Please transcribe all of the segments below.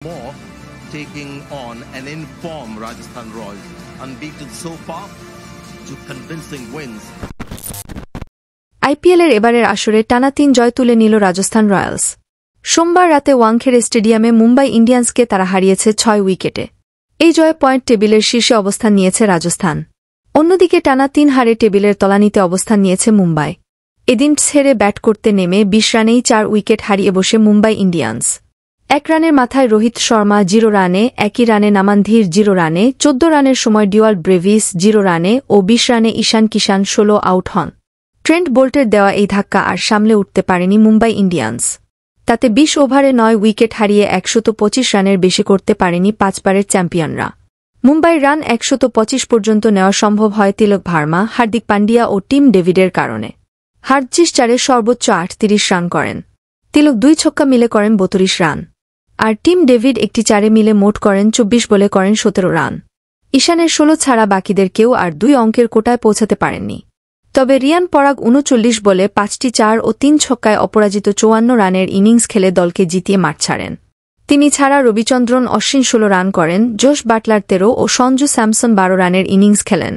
more, taking on an informed Rajasthan Royals, unbeaten so far, to convincing wins. আইপিএলের এবারের আসরে টানা ৩ জয় তুলে নিল রাজস্থান রয়্যালস। সোমবার রাতে ওয়াংখেড়ে স্টেডিয়ামে মুম্বাই ইন্ডিয়ান্সকে তারা হারিয়েছে ৬ উইকেটে। এই জয়ে পয়েন্ট টেবিলের শীর্ষে অবস্থান নিয়েছে রাজস্থান। অন্যদিকে টানা ৩ হারে টেবিলের তলানিতে অবস্থান নিয়েছে মুম্বাই। এদিন ছেড়ে ব্যাট করতে নেমে ২০ রানেই ৪ উইকেট হারিয়ে বসে মুম্বাই ইন্ডিয়ান্স। ১ রানের মাথায় রোহিত শর্মা ০ রানে, একই রানে নামান ধীর ০ রানে, ১৪ রানের সময় ডুয়াল ব্রেভিস ০ রানে ও ২০ রানে ঈশান কিষান ১৬ আউট হন। ট্রেন্ট বোল্টের দেওয়া এই ধাক্কা আর সামলে উঠতে পারেনি মুম্বাই ইন্ডিয়ান্স। তাতে ২০ ওভারে ৯ উইকেট হারিয়ে ১২৫ রানের বেশি করতে পারেনি ৫ বারের চ্যাম্পিয়নরা। মুম্বাইর রান ১২৫ পর্যন্ত নেওয়া সম্ভব হয় তিলক ভার্মা, হার্দিক পান্ডিয়া ও টিম ডেভিডের কারণে। হার্দিক ৪ সর্বোচ্চ ৩৮ রান করেন। তিলক ২ ছক্কা মিলে করেন ৩২ রান। আর টিম ডেভিড একটি ৪ মিলে মোট করেন ২৪ বলে করেন ১৭ রান। ঈশানের ১৬ ছাড়া বাকিদের কেউ আর ২ অঙ্কের কোটায় পৌঁছাতে পারেননি। তবে রিয়ান পরাগ ৩৯ বলে ৫টি ৪ ও ৩ ছক্কায় অপরাজিত ৫৪ রানের ইনিংস খেলে দলকে জিতিয়ে মাঠ ছাড়েন। তিনি ছাড়া রবিচন্দ্রন অশ্বিন ১৬ রান করেন, জোশ বাটলার ১৩ ও সঞ্জু স্যামসন ১২ রানের ইনিংস খেলেন।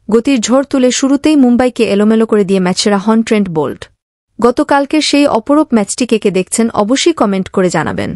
গতির ঝড় তুলে শুরুতেই মুম্বাইকে এলোমেলো করে দিয়ে ম্যাচসেরা হন ট্রেন্ট বোল্ট। গতকালকের সেই অপরূপ ম্যাচটি কে দেখছেন অবশ্যই কমেন্ট করে জানাবেন।